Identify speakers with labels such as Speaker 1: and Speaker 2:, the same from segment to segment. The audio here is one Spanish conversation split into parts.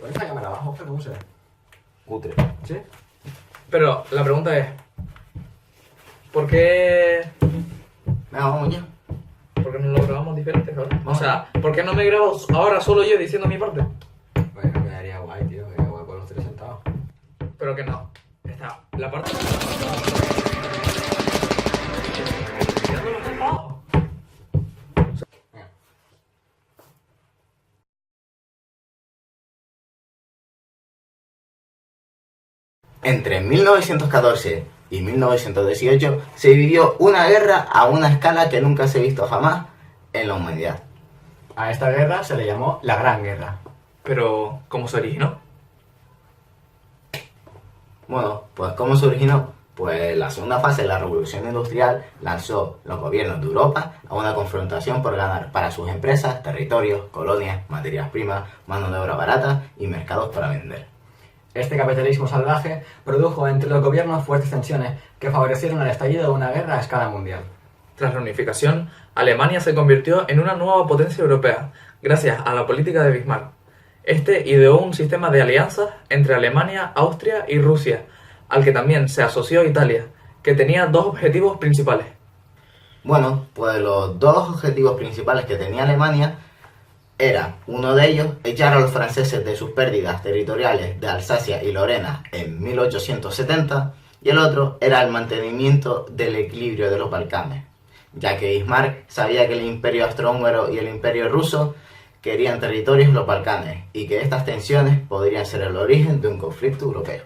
Speaker 1: Con esta cámara abajo, ¿cómo se ve?
Speaker 2: Cutre.
Speaker 1: ¿Sí?
Speaker 3: Pero la pregunta es, ¿por qué,
Speaker 2: Venga, vamos ya.
Speaker 3: ¿por qué no lo grabamos diferentes ahora? O sea, ¿por qué no me grabo ahora solo yo diciendo mi parte?
Speaker 1: Bueno, quedaría guay, tío. Quedaría guay con los tres sentados.
Speaker 3: Pero que no. Está la parte...
Speaker 2: Entre 1914 y 1918 se vivió una guerra a una escala que nunca se ha visto jamás en la humanidad.
Speaker 1: A esta guerra se le llamó la Gran Guerra.
Speaker 3: Pero, ¿cómo se originó?
Speaker 2: Bueno, pues ¿cómo se originó? Pues la segunda fase de la Revolución Industrial lanzó los gobiernos de Europa a una confrontación por ganar para sus empresas territorios, colonias, materias primas, mano de obra barata y mercados para vender.
Speaker 1: Este capitalismo salvaje produjo entre los gobiernos fuertes tensiones que favorecieron el estallido de una guerra a escala mundial.
Speaker 3: Tras la unificación, Alemania se convirtió en una nueva potencia europea, gracias a la política de Bismarck. Este ideó un sistema de alianzas entre Alemania, Austria y Rusia, al que también se asoció Italia, que tenía dos objetivos principales.
Speaker 2: Bueno, pues los dos objetivos principales que tenía Alemania era, uno de ellos, echar a los franceses de sus pérdidas territoriales de Alsacia y Lorena en 1870, y el otro era el mantenimiento del equilibrio de los Balcanes, ya que Bismarck sabía que el imperio austrohúngaro y el imperio ruso querían territorios en los Balcanes y que estas tensiones podrían ser el origen de un conflicto europeo.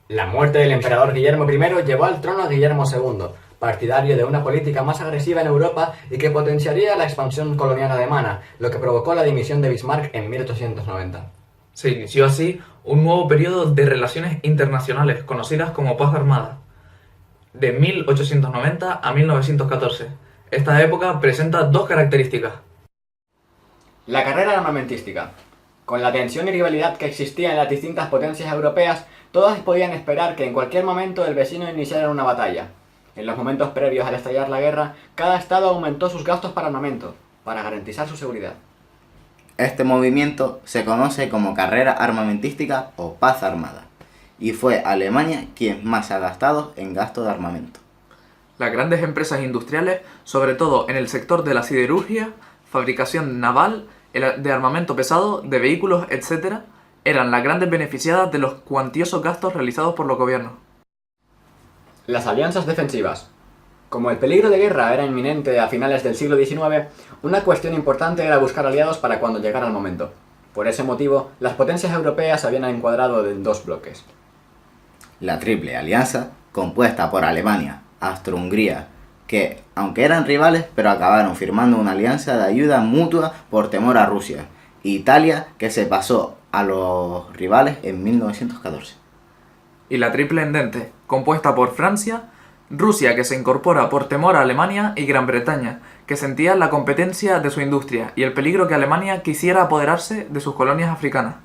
Speaker 1: La muerte del emperador Guillermo I llevó al trono a Guillermo II, partidario de una política más agresiva en Europa y que potenciaría la expansión colonial alemana, lo que provocó la dimisión de Bismarck en 1890.
Speaker 3: Se inició así un nuevo periodo de relaciones internacionales, conocidas como Paz Armada, de 1890 a 1914. Esta época presenta dos características.
Speaker 1: La carrera armamentística. Con la tensión y rivalidad que existía en las distintas potencias europeas, todas podían esperar que en cualquier momento el vecino iniciara una batalla. En los momentos previos al estallar la guerra, cada estado aumentó sus gastos para armamento, para garantizar su seguridad.
Speaker 2: Este movimiento se conoce como carrera armamentística o paz armada, y fue Alemania quien más ha gastado en gasto de armamento.
Speaker 3: Las grandes empresas industriales, sobre todo en el sector de la siderurgia, fabricación naval, de armamento pesado, de vehículos, etc., eran las grandes beneficiadas de los cuantiosos gastos realizados por los gobiernos.
Speaker 1: Las alianzas defensivas. Como el peligro de guerra era inminente a finales del siglo XIX, una cuestión importante era buscar aliados para cuando llegara el momento. Por ese motivo, las potencias europeas se habían encuadrado en dos bloques.
Speaker 2: La Triple Alianza, compuesta por Alemania, Austro-Hungría, que, aunque eran rivales, pero acabaron firmando una alianza de ayuda mutua por temor a Rusia, e Italia, que se pasó a los rivales en 1914.
Speaker 3: Y la Triple Entente, compuesta por Francia, Rusia, que se incorpora por temor a Alemania, y Gran Bretaña, que sentía la competencia de su industria y el peligro que Alemania quisiera apoderarse de sus colonias africanas.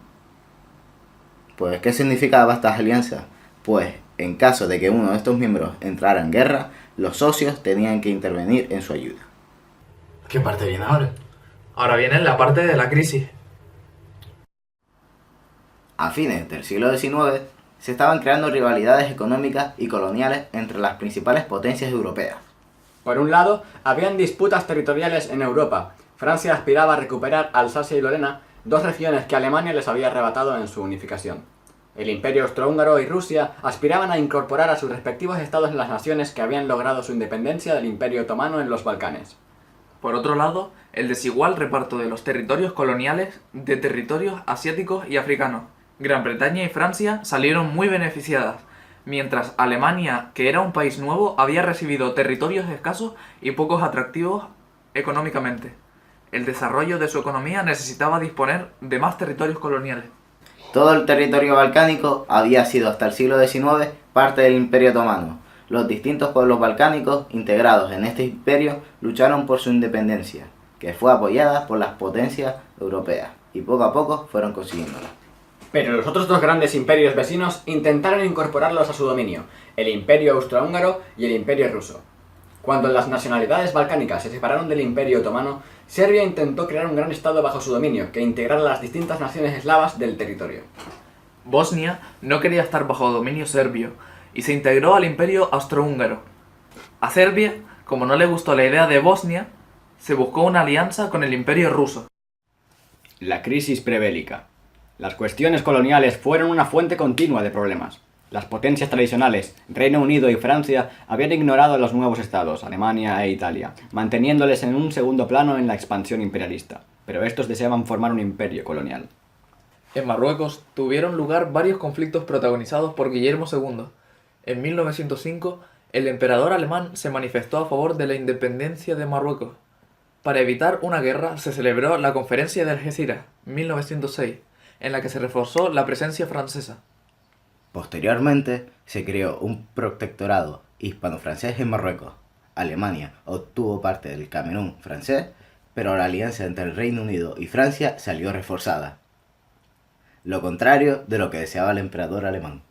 Speaker 2: Pues, ¿qué significaba estas alianzas? Pues, en caso de que uno de estos miembros entrara en guerra, los socios tenían que intervenir en su ayuda. ¿Qué parte viene ahora?
Speaker 3: Ahora viene la parte de la crisis.
Speaker 2: A fines del siglo XIX, se estaban creando rivalidades económicas y coloniales entre las principales potencias europeas.
Speaker 1: Por un lado, habían disputas territoriales en Europa. Francia aspiraba a recuperar Alsacia y Lorena, dos regiones que Alemania les había arrebatado en su unificación. El Imperio Austrohúngaro y Rusia aspiraban a incorporar a sus respectivos estados en las naciones que habían logrado su independencia del Imperio Otomano en los Balcanes.
Speaker 3: Por otro lado, el desigual reparto de los territorios coloniales de territorios asiáticos y africanos. Gran Bretaña y Francia salieron muy beneficiadas, mientras Alemania, que era un país nuevo, había recibido territorios escasos y pocos atractivos económicamente. El desarrollo de su economía necesitaba disponer de más territorios coloniales.
Speaker 2: Todo el territorio balcánico había sido hasta el siglo XIX parte del Imperio Otomano. Los distintos pueblos balcánicos integrados en este imperio lucharon por su independencia, que fue apoyada por las potencias europeas, y poco a poco fueron consiguiéndola.
Speaker 1: Pero los otros dos grandes imperios vecinos intentaron incorporarlos a su dominio, el Imperio Austrohúngaro y el Imperio Ruso. Cuando las nacionalidades balcánicas se separaron del Imperio Otomano, Serbia intentó crear un gran estado bajo su dominio que integrara las distintas naciones eslavas del territorio.
Speaker 3: Bosnia no quería estar bajo dominio serbio y se integró al Imperio Austrohúngaro. A Serbia, como no le gustó la idea de Bosnia, se buscó una alianza con el Imperio ruso.
Speaker 1: La crisis prebélica. Las cuestiones coloniales fueron una fuente continua de problemas. Las potencias tradicionales, Reino Unido y Francia, habían ignorado a los nuevos estados, Alemania e Italia, manteniéndoles en un segundo plano en la expansión imperialista, pero estos deseaban formar un imperio colonial.
Speaker 3: En Marruecos tuvieron lugar varios conflictos protagonizados por Guillermo II. En 1905, el emperador alemán se manifestó a favor de la independencia de Marruecos. Para evitar una guerra se celebró la Conferencia de Algeciras, 1906, en la que se reforzó la presencia francesa.
Speaker 2: Posteriormente, se creó un protectorado hispano-francés en Marruecos. Alemania obtuvo parte del Camerún francés, pero la alianza entre el Reino Unido y Francia salió reforzada. Lo contrario de lo que deseaba el emperador alemán.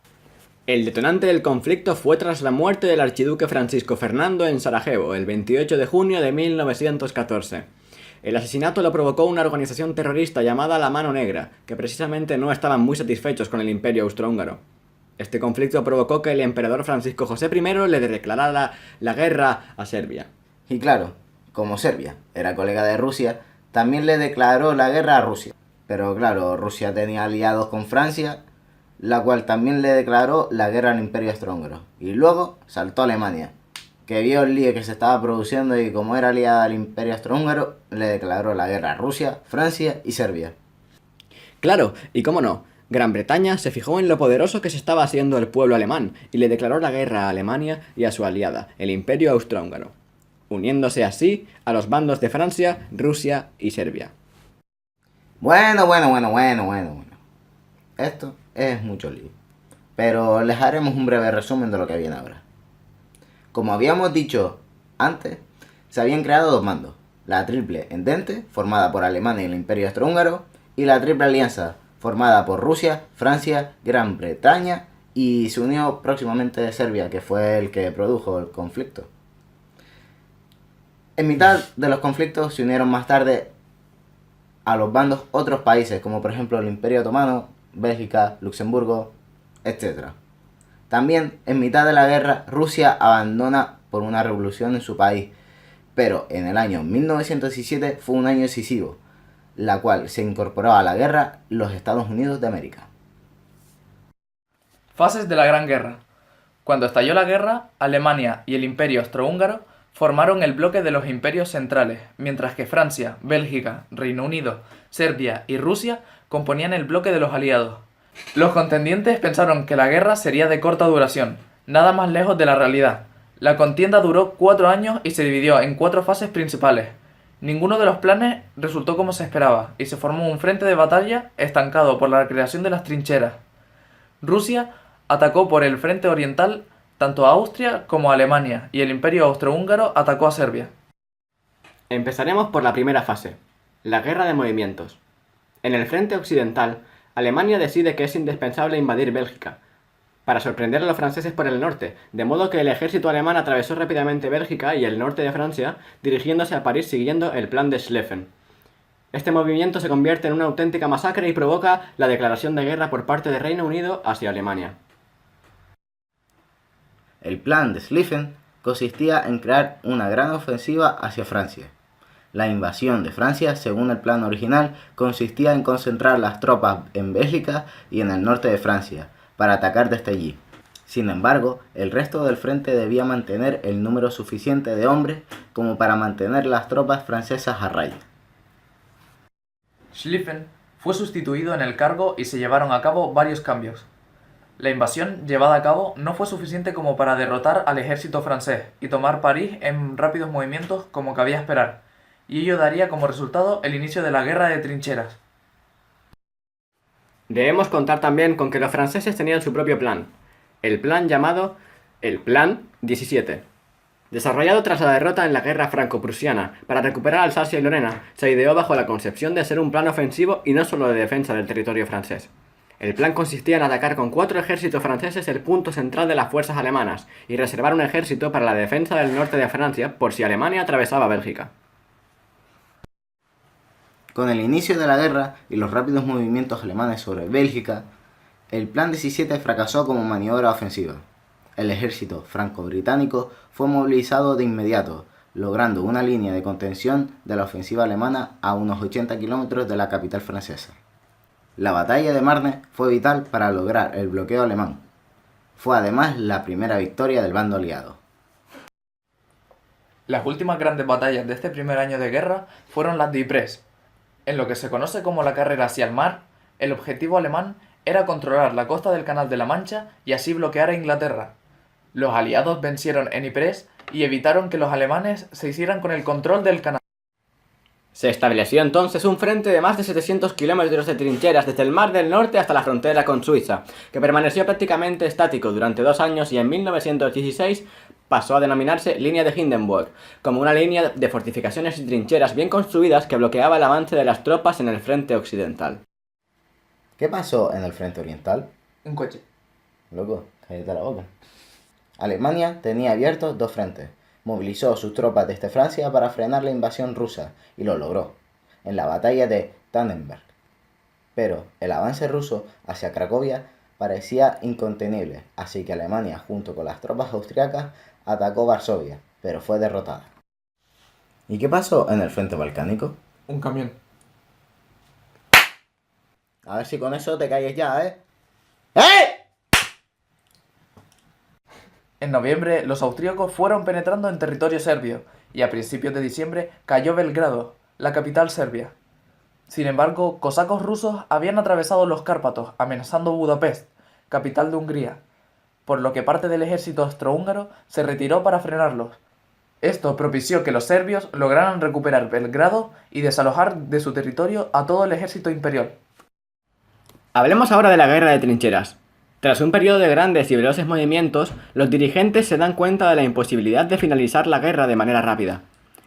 Speaker 1: El detonante del conflicto fue tras la muerte del archiduque Francisco Fernando en Sarajevo, el 28 de junio de 1914. El asesinato lo provocó una organización terrorista llamada La Mano Negra, que precisamente no estaban muy satisfechos con el Imperio Austrohúngaro. Este conflicto provocó que el emperador Francisco José I le declarara la guerra a Serbia.
Speaker 2: Y claro, como Serbia era colega de Rusia, también le declaró la guerra a Rusia. Pero claro, Rusia tenía aliados con Francia, la cual también le declaró la guerra al Imperio Austrohúngaro. Y luego saltó Alemania, que vio el lío que se estaba produciendo y como era aliada al Imperio Austrohúngaro, le declaró la guerra a Rusia, Francia y Serbia.
Speaker 1: Claro, y cómo no, Gran Bretaña se fijó en lo poderoso que se estaba haciendo el pueblo alemán y le declaró la guerra a Alemania y a su aliada, el Imperio Austrohúngaro, uniéndose así a los bandos de Francia, Rusia y Serbia.
Speaker 2: Bueno. Esto es mucho lío. Pero les haremos un breve resumen de lo que viene ahora. Como habíamos dicho antes, se habían creado dos bandos. La Triple Entente, formada por Alemania y el Imperio Austrohúngaro, y la Triple Alianza, formada por Rusia, Francia, Gran Bretaña y se unió próximamente Serbia, que fue el que produjo el conflicto. En mitad de los conflictos se unieron más tarde a los bandos otros países, como por ejemplo el Imperio Otomano, Bélgica, Luxemburgo, etc. También, en mitad de la guerra, Rusia abandona por una revolución en su país, pero en el año 1917 fue un año decisivo, la cual se incorporó a la guerra los Estados Unidos de América.
Speaker 3: Fases de la Gran Guerra. Cuando estalló la guerra, Alemania y el Imperio Austrohúngaro formaron el bloque de los imperios centrales, mientras que Francia, Bélgica, Reino Unido, Serbia y Rusia componían el bloque de los aliados. Los contendientes pensaron que la guerra sería de corta duración, nada más lejos de la realidad. La contienda duró 4 años y se dividió en 4 fases principales. Ninguno de los planes resultó como se esperaba, y se formó un frente de batalla estancado por la creación de las trincheras. Rusia atacó por el frente oriental tanto a Austria como a Alemania, y el Imperio Austrohúngaro atacó a Serbia.
Speaker 1: Empezaremos por la primera fase, la guerra de movimientos. En el frente occidental, Alemania decide que es indispensable invadir Bélgica, para sorprender a los franceses por el norte, de modo que el ejército alemán atravesó rápidamente Bélgica y el norte de Francia, dirigiéndose a París siguiendo el plan de Schlieffen. Este movimiento se convierte en una auténtica masacre y provoca la declaración de guerra por parte del Reino Unido hacia Alemania.
Speaker 2: El plan de Schlieffen consistía en crear una gran ofensiva hacia Francia. La invasión de Francia, según el plan original, consistía en concentrar las tropas en Bélgica y en el norte de Francia, para atacar desde allí. Sin embargo, el resto del frente debía mantener el número suficiente de hombres como para mantener las tropas francesas a raya.
Speaker 3: Schlieffen fue sustituido en el cargo y se llevaron a cabo varios cambios. La invasión llevada a cabo no fue suficiente como para derrotar al ejército francés y tomar París en rápidos movimientos como cabía esperar, y ello daría como resultado el inicio de la guerra de trincheras.
Speaker 1: Debemos contar también con que los franceses tenían su propio plan, el plan llamado el Plan 17. Desarrollado tras la derrota en la guerra franco-prusiana para recuperar Alsacia y Lorena, se ideó bajo la concepción de ser un plan ofensivo y no solo de defensa del territorio francés. El plan consistía en atacar con 4 ejércitos franceses el punto central de las fuerzas alemanas y reservar un ejército para la defensa del norte de Francia por si Alemania atravesaba Bélgica.
Speaker 2: Con el inicio de la guerra y los rápidos movimientos alemanes sobre Bélgica, el Plan 17 fracasó como maniobra ofensiva. El ejército franco-británico fue movilizado de inmediato, logrando una línea de contención de la ofensiva alemana a unos 80 kilómetros de la capital francesa. La batalla de Marne fue vital para lograr el bloqueo alemán. Fue además la primera victoria del bando aliado.
Speaker 3: Las últimas grandes batallas de este primer año de guerra fueron las de Ypres. En lo que se conoce como la carrera hacia el mar, el objetivo alemán era controlar la costa del Canal de la Mancha y así bloquear a Inglaterra. Los aliados vencieron en Ypres y evitaron que los alemanes se hicieran con el control del canal.
Speaker 1: Se estableció entonces un frente de más de 700 kilómetros de trincheras desde el Mar del Norte hasta la frontera con Suiza, que permaneció prácticamente estático durante 2 años y en 1916 pasó a denominarse Línea de Hindenburg, como una línea de fortificaciones y trincheras bien construidas que bloqueaba el avance de las tropas en el frente occidental.
Speaker 2: ¿Qué pasó en el frente oriental?
Speaker 3: Un coche.
Speaker 2: Loco, cállate la boca. Alemania tenía abiertos 2 frentes. Movilizó sus tropas desde Francia para frenar la invasión rusa, y lo logró, en la batalla de Tannenberg. Pero el avance ruso hacia Cracovia parecía incontenible, así que Alemania, junto con las tropas austriacas, atacó Varsovia, pero fue derrotada. ¿Y qué pasó en el frente balcánico?
Speaker 3: Un camión.
Speaker 2: A ver si con eso te calles ya, ¿eh? ¡Eh!
Speaker 3: En noviembre, los austríacos fueron penetrando en territorio serbio, y a principios de diciembre cayó Belgrado, la capital serbia. Sin embargo, cosacos rusos habían atravesado los Cárpatos, amenazando Budapest, capital de Hungría, por lo que parte del ejército austrohúngaro se retiró para frenarlos. Esto propició que los serbios lograran recuperar Belgrado y desalojar de su territorio a todo el ejército imperial.
Speaker 1: Hablemos ahora de la guerra de trincheras. Tras un periodo de grandes y veloces movimientos, los dirigentes se dan cuenta de la imposibilidad de finalizar la guerra de manera rápida.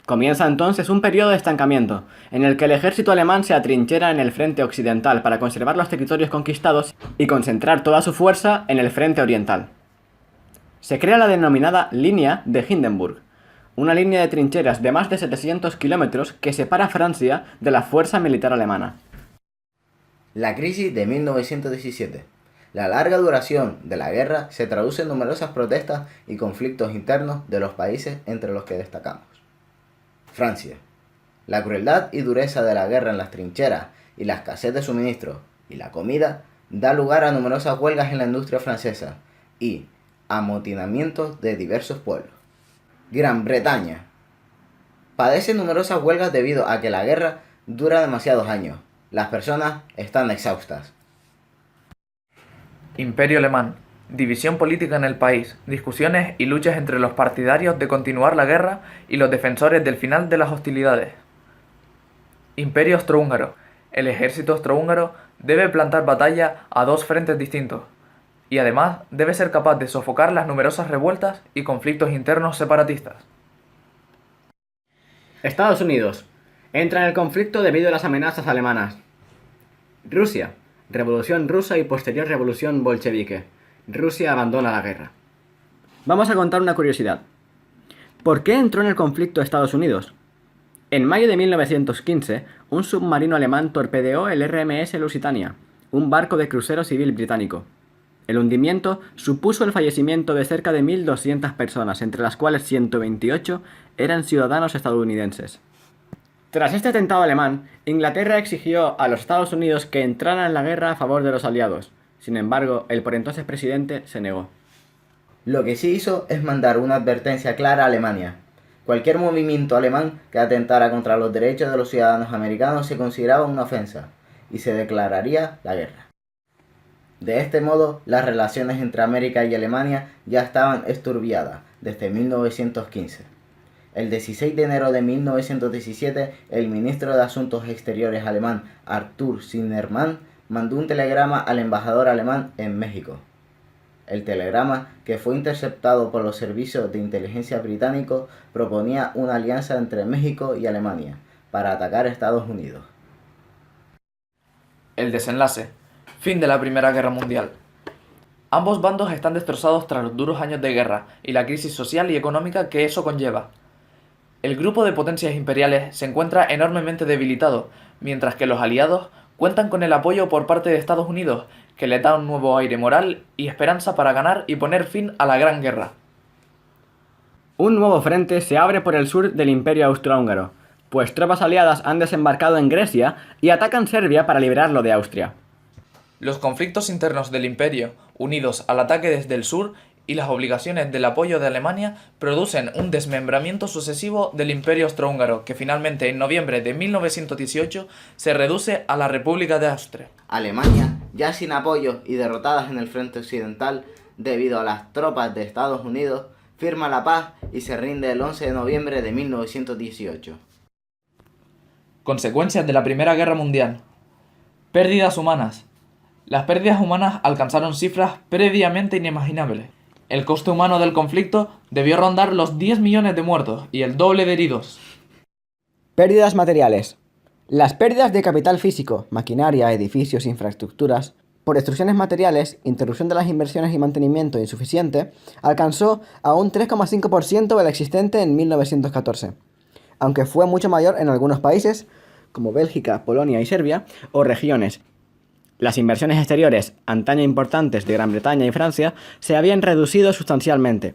Speaker 1: Comienza entonces un periodo de estancamiento, en el que el ejército alemán se atrinchera en el frente occidental para conservar los territorios conquistados y concentrar toda su fuerza en el frente oriental. Se crea la denominada Línea de Hindenburg, una línea de trincheras de más de 700 kilómetros que separa Francia de la fuerza militar alemana.
Speaker 2: La crisis de 1917. La larga duración de la guerra se traduce en numerosas protestas y conflictos internos de los países entre los que destacamos. Francia. La crueldad y dureza de la guerra en las trincheras y la escasez de suministros y la comida da lugar a numerosas huelgas en la industria francesa y amotinamientos de diversos pueblos. Gran Bretaña. Padece numerosas huelgas debido a que la guerra dura demasiados años. Las personas están exhaustas.
Speaker 3: Imperio alemán. División política en el país, discusiones y luchas entre los partidarios de continuar la guerra y los defensores del final de las hostilidades. Imperio austrohúngaro. El ejército austrohúngaro debe plantar batalla a 2 frentes distintos, y además debe ser capaz de sofocar las numerosas revueltas y conflictos internos separatistas.
Speaker 1: Estados Unidos. Entra en el conflicto debido a las amenazas alemanas. Rusia. Revolución rusa y posterior revolución bolchevique. Rusia abandona la guerra. Vamos a contar una curiosidad. ¿Por qué entró en el conflicto Estados Unidos? En mayo de 1915, un submarino alemán torpedeó el RMS Lusitania, un barco de crucero civil británico. El hundimiento supuso el fallecimiento de cerca de 1.200 personas, entre las cuales 128 eran ciudadanos estadounidenses. Tras este atentado alemán, Inglaterra exigió a los Estados Unidos que entraran en la guerra a favor de los aliados. Sin embargo, el por entonces presidente se negó.
Speaker 2: Lo que sí hizo es mandar una advertencia clara a Alemania. Cualquier movimiento alemán que atentara contra los derechos de los ciudadanos americanos se consideraba una ofensa y se declararía la guerra. De este modo, las relaciones entre América y Alemania ya estaban esturbiadas desde 1915. El 16 de enero de 1917, el ministro de Asuntos Exteriores alemán Arthur Zimmermann mandó un telegrama al embajador alemán en México. El telegrama, que fue interceptado por los servicios de inteligencia británicos, proponía una alianza entre México y Alemania para atacar a Estados Unidos.
Speaker 3: El desenlace. Fin de la Primera Guerra Mundial. Ambos bandos están destrozados tras los duros años de guerra y la crisis social y económica que eso conlleva. El grupo de potencias imperiales se encuentra enormemente debilitado, mientras que los aliados cuentan con el apoyo por parte de Estados Unidos, que les da un nuevo aire moral y esperanza para ganar y poner fin a la Gran Guerra.
Speaker 1: Un nuevo frente se abre por el sur del Imperio Austrohúngaro, pues tropas aliadas han desembarcado en Grecia y atacan Serbia para liberarlo de Austria.
Speaker 3: Los conflictos internos del imperio, unidos al ataque desde el sur y las obligaciones del apoyo de Alemania, producen un desmembramiento sucesivo del imperio austrohúngaro, que finalmente en noviembre de 1918 se reduce a la República de Austria.
Speaker 2: Alemania, ya sin apoyo y derrotadas en el frente occidental debido a las tropas de Estados Unidos, firma la paz y se rinde el 11 de noviembre de 1918.
Speaker 3: Consecuencias de la Primera Guerra Mundial. Pérdidas humanas. Las pérdidas humanas alcanzaron cifras previamente inimaginables. El coste humano del conflicto debió rondar los 10 millones de muertos y el doble de heridos.
Speaker 4: Pérdidas materiales. Las pérdidas de capital físico, maquinaria, edificios, infraestructuras, por destrucciones materiales, interrupción de las inversiones y mantenimiento insuficiente, alcanzó a un 3,5% del existente en 1914, aunque fue mucho mayor en algunos países, como Bélgica, Polonia y Serbia, o regiones. Las inversiones exteriores, antaño importantes de Gran Bretaña y Francia, se habían reducido sustancialmente.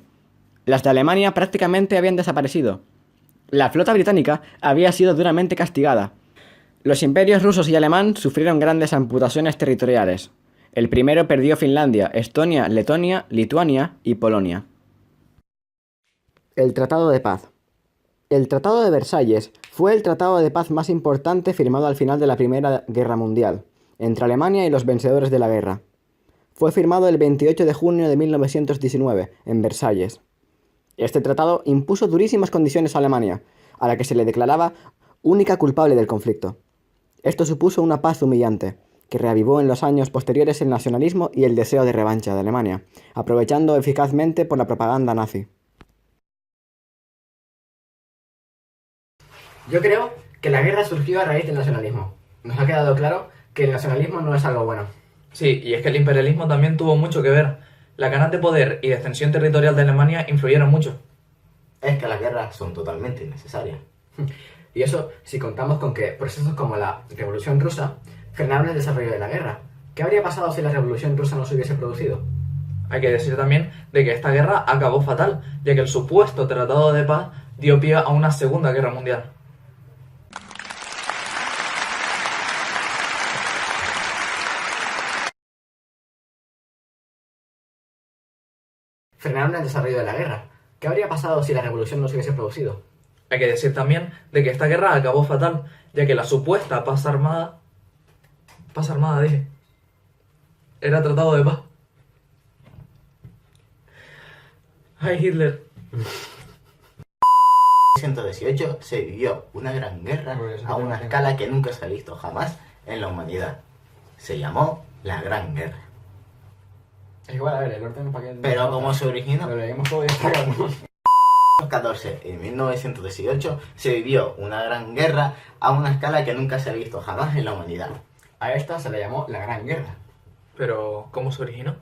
Speaker 4: Las de Alemania prácticamente habían desaparecido. La flota británica había sido duramente castigada. Los imperios rusos y alemán sufrieron grandes amputaciones territoriales. El primero perdió Finlandia, Estonia, Letonia, Lituania y Polonia. El Tratado de Paz. El Tratado de Versalles fue el tratado de paz más importante firmado al final de la Primera Guerra Mundial, entre Alemania y los vencedores de la guerra. Fue firmado el 28 de junio de 1919, en Versalles. Este tratado impuso durísimas condiciones a Alemania, a la que se le declaraba única culpable del conflicto. Esto supuso una paz humillante, que reavivó en los años posteriores el nacionalismo y el deseo de revancha de Alemania, aprovechando eficazmente por la propaganda nazi.
Speaker 1: Yo creo que la guerra surgió a raíz del nacionalismo. Nos ha quedado claro que el nacionalismo no es algo bueno.
Speaker 3: Sí, y es que el imperialismo también tuvo mucho que ver. Las ganas de poder y de extensión territorial de Alemania influyeron mucho.
Speaker 2: Es que las guerras son totalmente innecesarias.
Speaker 1: Y eso si contamos con que procesos como la Revolución Rusa frenaron el desarrollo de la guerra. ¿Qué habría pasado si la Revolución Rusa no se hubiese producido?
Speaker 3: Hay que decir también de que esta guerra acabó fatal, ya que el supuesto tratado de paz dio pie a una Segunda Guerra Mundial.
Speaker 1: Frenaron el desarrollo de la guerra. ¿Qué habría pasado si la revolución no se hubiese producido?
Speaker 3: Hay que decir también de que esta guerra acabó fatal, ya que la supuesta paz armada dije, era tratado de paz. Ay, Hitler.
Speaker 2: En 1918 se vivió una gran guerra a una escala que nunca se ha visto jamás en la humanidad. Se llamó la Gran Guerra.
Speaker 1: Es igual, a ver, el orden para que...
Speaker 2: Pero ¿cómo se originó?
Speaker 1: Lo leímos todo y está claro.
Speaker 2: En 1918 se vivió una gran guerra a una escala que nunca se ha visto jamás en la humanidad.
Speaker 1: A esta se le llamó la Gran Guerra.
Speaker 3: Pero, ¿cómo se originó?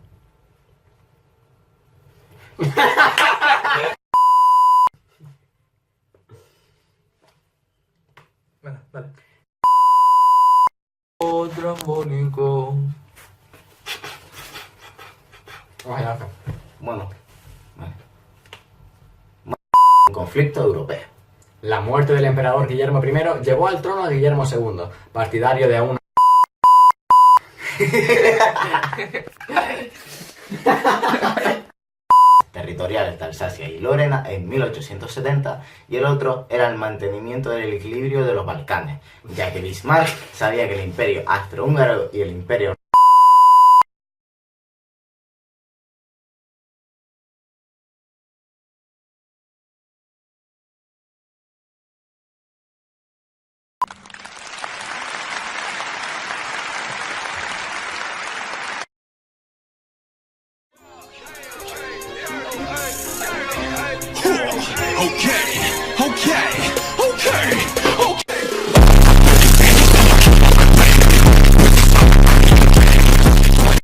Speaker 3: Bueno, dale. Otro ambónico.
Speaker 1: Ojalá.
Speaker 2: Bueno. Conflicto europeo.
Speaker 1: La muerte del emperador Guillermo I llevó al trono a Guillermo II, partidario de una...
Speaker 2: territoriales de Alsacia y Lorena en 1870, y el otro era el mantenimiento del equilibrio de los Balcanes, ya que Bismarck sabía que el imperio austrohúngaro y el imperio